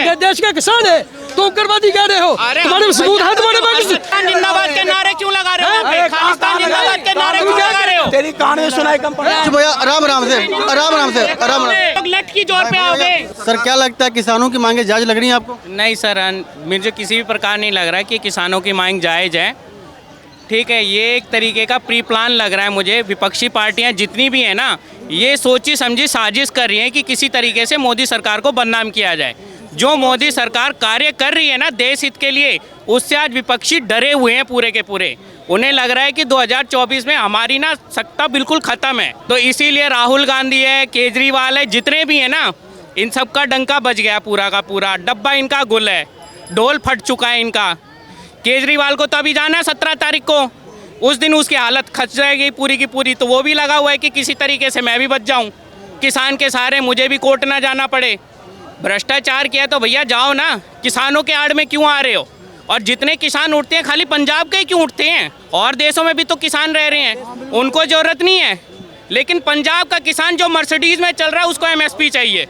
है। देश का किसान है तो उग्रवादी कह रहे हो? तुम्हारे सबूत है तुम्हारे पास? जिंदाबाद के नारे क्यों लगा रहे हो? खालिस्तान जिंदाबाद के नारे क्यों लगा रहे हो? तेरी कहानी सुनाई कंपनी। भैया आराम आराम से लोग लट की जोर पे आओगे। सर क्या लगता है किसानों की मांगे जायज लग रही है आपको? नहीं सर, मुझे किसी भी प्रकार नहीं लग रहा कि किसानों की मांग जायज़ है। ठीक है, ये एक तरीके का प्री प्लान लग रहा है मुझे। विपक्षी पार्टियां जितनी भी हैं ना, ये सोची समझी साजिश कर रही हैं कि किसी तरीके से मोदी सरकार को बदनाम किया जाए। जो मोदी सरकार कार्य कर रही है ना देश हित के लिए, उससे आज विपक्षी डरे हुए हैं पूरे के पूरे। उन्हें लग रहा है कि 2024 में हमारी ना सत्ता बिल्कुल ख़त्म है। तो इसीलिए राहुल गांधी है, केजरीवाल है, जितने भी हैं ना, इन सब का डंका बज गया पूरा का पूरा। डब्बा इनका गुल है, ढोल फट चुका है इनका। केजरीवाल को तो अभी जाना है 17 तारीख को, उस दिन उसकी हालत खच जाएगी पूरी की पूरी। तो वो भी लगा हुआ है कि किसी तरीके से मैं भी बच जाऊं, किसान के सहारे मुझे भी कोर्ट ना जाना पड़े। भ्रष्टाचार किया तो भैया जाओ ना, किसानों के आड़ में क्यों आ रहे हो? और जितने किसान उठते हैं खाली पंजाब के ही क्यों उठते हैं? और देशों में भी तो किसान रह रहे हैं, उनको ज़रूरत नहीं है। लेकिन पंजाब का किसान जो मर्सिडीज़ में चल रहा है उसको MSP चाहिए।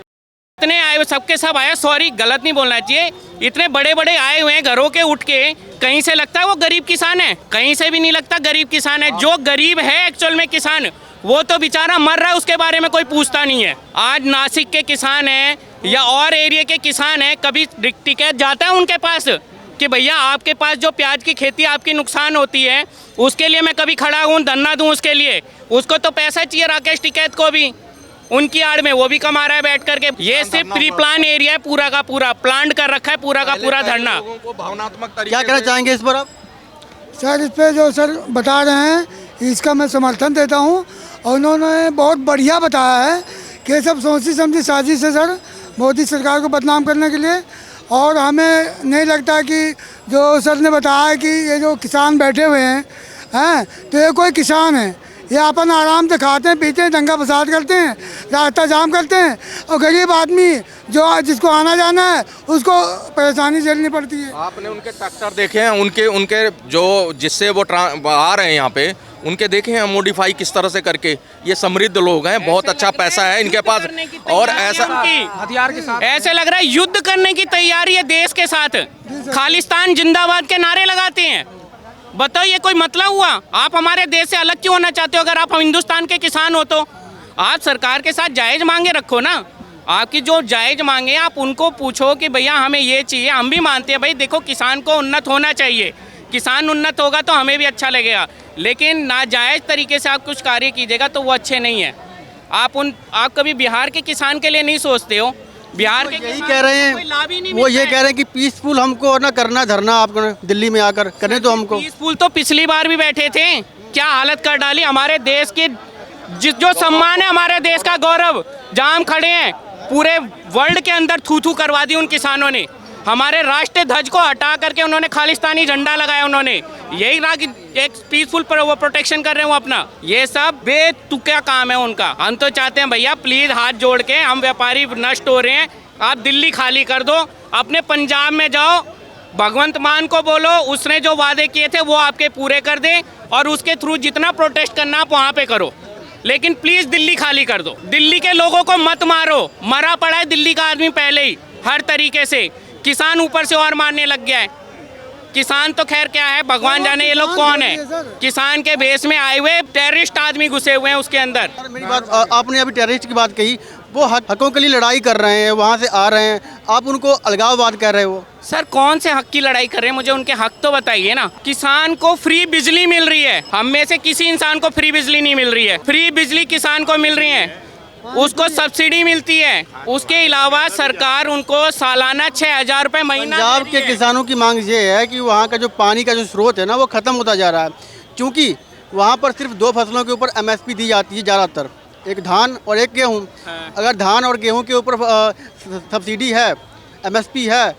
इतने आए हुए सबके सब आए, सॉरी गलत नहीं बोलना चाहिए, इतने बड़े बड़े आए हुए हैं घरों के उठ के, कहीं से लगता है वो गरीब किसान है? कहीं से भी नहीं लगता गरीब किसान है। जो गरीब है एक्चुअल में किसान, वो तो बेचारा मर रहा है, उसके बारे में कोई पूछता नहीं है। आज नासिक के किसान हैं या और एरिया के किसान हैं, कभी टिकट जाता है उनके पास कि भैया आपके पास जो प्याज की खेती आपकी नुकसान होती है उसके लिए मैं कभी खड़ा हूँ, धरना दूँ उसके लिए? उसको तो पैसा चाहिए राकेश टिकैत को भी, उनकी आड़ में वो भी कमा रहा है बैठ करके। ये सिर्फ प्री प्लान एरिया है, पूरा का पूरा प्लान कर रखा है, पूरा का पूरा धरना। क्या कहना चाहेंगे इस पर आप? सर इस पे जो सर बता रहे हैं इसका मैं समर्थन देता हूँ, और उन्होंने बहुत बढ़िया बताया है कि ये सब सोची समझी साजिश है सर मोदी सरकार को बदनाम करने के लिए। और हमें नहीं लगता कि जो सर ने बताया कि ये जो किसान बैठे हुए हैं तो ये कोई किसान है, ये अपन आराम से खाते हैं पीते हैं, दंगा फसाद करते हैं, रास्ता जाम करते हैं, और गरीब आदमी जो जिसको आना जाना है उसको परेशानी झेलनी पड़ती है। आपने उनके ट्रैक्टर देखे हैं, उनके जो जिससे वो आ रहे हैं यहाँ पे, उनके देखे हैं मॉडिफाई किस तरह से करके। ये समृद्ध लोग हैं, बहुत अच्छा पैसा है इनके पास, और ऐसा हथियार के साथ ऐसे लग रहा है युद्ध करने की तैयारी है देश के साथ। खालिस्तान जिंदाबाद के नारे लगाते हैं। बताओ ये कोई मतलब हुआ? आप हमारे देश से अलग क्यों होना चाहते हो? अगर आप हिंदुस्तान के किसान हो तो आप सरकार के साथ जायज़ मांगे रखो ना। आपकी जो जायज़ मांगे आप उनको पूछो कि भैया हमें ये चाहिए। हम भी मानते हैं भाई, देखो किसान को उन्नत होना चाहिए, किसान उन्नत होगा तो हमें भी अच्छा लगेगा, लेकिन नाजायज़ तरीके से आप कुछ कार्य कीजिएगा तो वो अच्छे नहीं है। आप कभी बिहार के किसान के लिए नहीं सोचते हो? बिहार के यही कह रहे हैं, वो ये कह रहे हैं कि पीसफुल हमको ना करना धरना, आपको दिल्ली में आकर करने तो हमको। पीसफुल तो पिछली बार भी बैठे थे, क्या हालत कर डाली हमारे देश की। जो सम्मान है हमारे देश का गौरव, जहाँ हम खड़े हैं पूरे वर्ल्ड के अंदर थू थू करवा दी उन किसानों ने। हमारे राष्ट्रीय ध्वज को हटा करके उन्होंने खालिस्तानी झंडा लगाया। उन्होंने यही रहा कि एक पीसफुल पर वो प्रोटेक्शन कर रहे हैं वो अपना। ये सब बेतुका काम है उनका। हम तो चाहते हैं भैया प्लीज हाथ जोड़ के, हम व्यापारी नष्ट हो रहे हैं, आप दिल्ली खाली कर दो, अपने पंजाब में जाओ, भगवंत मान को बोलो उसने जो वादे किए थे वो आपके पूरे कर दे, और उसके थ्रू जितना प्रोटेस्ट करना आप वहाँ पे करो, लेकिन प्लीज दिल्ली खाली कर दो। दिल्ली के लोगों को मत मारो, मरा पड़ा है दिल्ली का आदमी पहले ही हर तरीके से। किसान ऊपर से और मारने लग गया है। किसान तो खैर क्या है, भगवान जाने ये लोग कौन है। किसान के भेष में आए हुए टेररिस्ट आदमी घुसे हुए हैं उसके अंदर। मेरी बात, आपने अभी टेररिस्ट की बात कही, वो हकों के लिए लड़ाई कर रहे हैं, वहाँ से आ रहे हैं, आप उनको अलगाववाद कह रहे हो। सर कौन से हक की लड़ाई कर रहे हैं? मुझे उनके हक तो बताइए ना। किसान को फ्री बिजली मिल रही है, हम में से किसी इंसान को फ्री बिजली नहीं मिल रही है। फ्री बिजली किसान को मिल रही है, उसको सब्सिडी मिलती है। उसके अलावा सरकार उनको सालाना 6,000 रुपये महीना। पंजाब के किसानों की मांग ये है कि वहाँ का जो पानी का जो स्रोत है ना वो ख़त्म होता जा रहा है, क्योंकि वहाँ पर सिर्फ 2 फसलों के ऊपर MSP दी जाती है ज़्यादातर, एक धान और एक गेहूँ। अगर धान और गेहूँ के ऊपर सब्सिडी है, MSP है,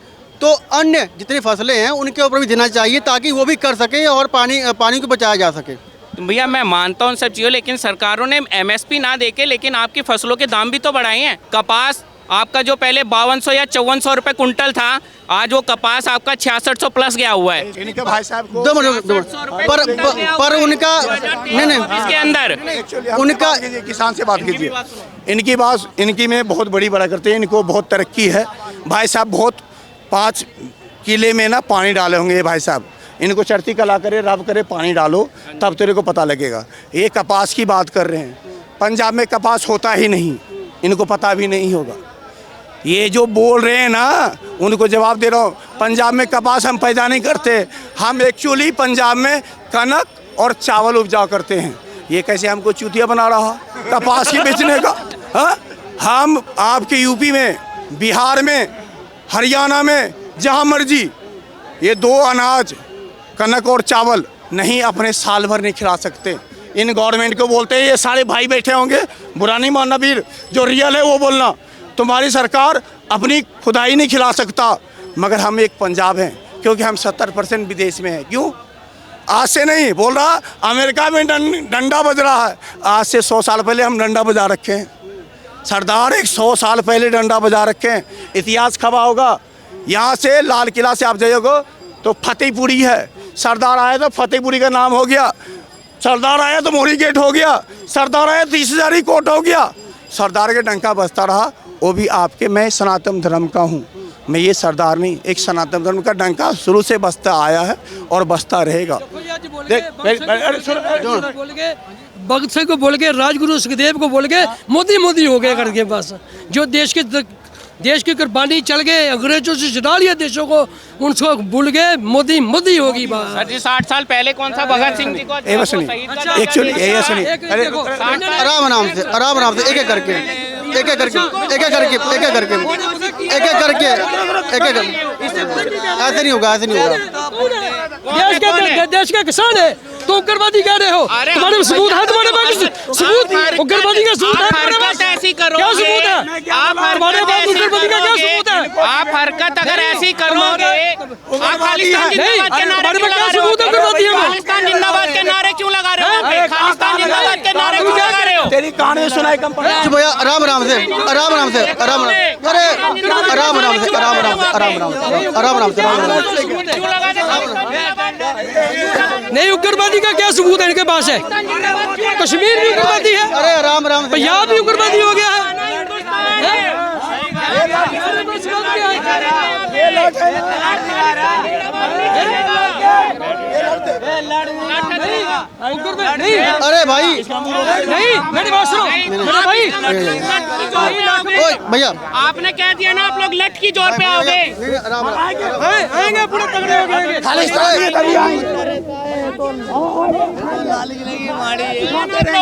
तो अन्य जितनी फसलें हैं उनके ऊपर भी देना चाहिए ताकि वो भी कर सकें और पानी को बचाया जा सके। भैया मैं मानता हूँ सब चीज़ों, लेकिन सरकारों ने MSP ना देके लेकिन आपकी फसलों के दाम भी तो बढ़ाए हैं। कपास आपका जो पहले 5200 या 5400 रुपये कुंटल था, आज वो कपास आपका 6600 प्लस गया हुआ है। इनके भाई साहब को पर उनका नहीं इसके अंदर उनका किसान से बात कीजिए। इनकी में बहुत बड़ी बड़ा करते हैं, इनको बहुत तरक्की है। भाई साहब बहुत 5 किले में ना पानी डाले होंगे ये भाई साहब। इनको चढ़ती कला करे, रब करे, पानी डालो तब तेरे को पता लगेगा। ये कपास की बात कर रहे हैं, पंजाब में कपास होता ही नहीं, इनको पता भी नहीं होगा। ये जो बोल रहे हैं ना उनको जवाब दे रहा हूँ, पंजाब में कपास हम पैदा नहीं करते, हम एक्चुअली पंजाब में कनक और चावल उपजाऊ करते हैं। ये कैसे हमको चूतिया बना रहा कपास की बेचने का? हाँ, हम आपके यूपी में, बिहार में, हरियाणा में, जहाँ मर्जी ये 2 अनाज कनक और चावल नहीं अपने साल भर नहीं खिला सकते। इन गवर्नमेंट को बोलते हैं, ये सारे भाई बैठे होंगे, बुरा नहीं मानना वीर, जो रियल है वो बोलना। तुम्हारी सरकार अपनी खुदाई नहीं खिला सकता, मगर हम एक पंजाब हैं क्योंकि हम 70% विदेश में हैं। क्यों? आज से नहीं बोल रहा, अमेरिका में डंडा बज रहा है, आज से 100 साल पहले हम डंडा बजा रखे हैं। सरदार 100 साल पहले डंडा बजा रखे हैं, इतिहास खबा होगा। यहाँ से लाल किला से आप जाइएगा तो फतेहपुरी है, सरदार आया तो फतेहपुरी का नाम हो गया, सरदार आया तो मोरी गेट हो गया, सरदार आया तो 30,000 कोट हो गया। सरदार के डंका बजता रहा, वो भी आपके। मैं सनातन धर्म का हूँ, मैं ये सरदार नहीं, एक सनातन धर्म का डंका शुरू से बजता आया है और बजता रहेगा। भगत सिंह को बोल के, राजगुरु सुखदेव को बोल के मोदी मोदी हो गए करके बस। जो देश की कुर्बानी चल गए, अंग्रेजों से छुड़ा लिया देशों को, उनको भूल गए, मोदी मोदी होगी बात। सर जी 60 साल पहले कौन सा भगत सिंह जी को एक्चुअली आराम आराम से एक एक करके ऐसे नहीं होगा, ऐसे नहीं होगा। देश का किसान है तो उग्रवादी कह रहे हो? तुम्हारे सबूत है? तुम्हारे पास सबूत उग्रवादी का सबूत है? ऐसी करो, क्या सबूत है? आप हमारे पास उग्रवादी का क्या सबूत है? आप हरकत अगर ऐसी करोगे, आप खालिस्तान जिंदाबाद के नारे क्यों लगा रहे हो? खालिस्तान जिंदाबाद के नारे क्यों लगा रहे हो? खालिस्तान जिंदाबाद के नारे क्यों लगा रहे हो? तेरी कहानी सुनाई कंपनी भैया आराम आराम से अरे आराम आराम से नहीं, उग्रवादी का क्या सबूत है इनके पास है? कश्मीर भी उग्रवादी है, अरे आराम आराम से पंजाब भी उग्रवादी हो गया है। अरे भाई नहीं, मेरी बात सुनो मेरा भाई। भैया आपने कह दिया ना, आप लोग लठ की जोर पे आओगे। आएंगे पूरे तगड़े हो जाएंगे।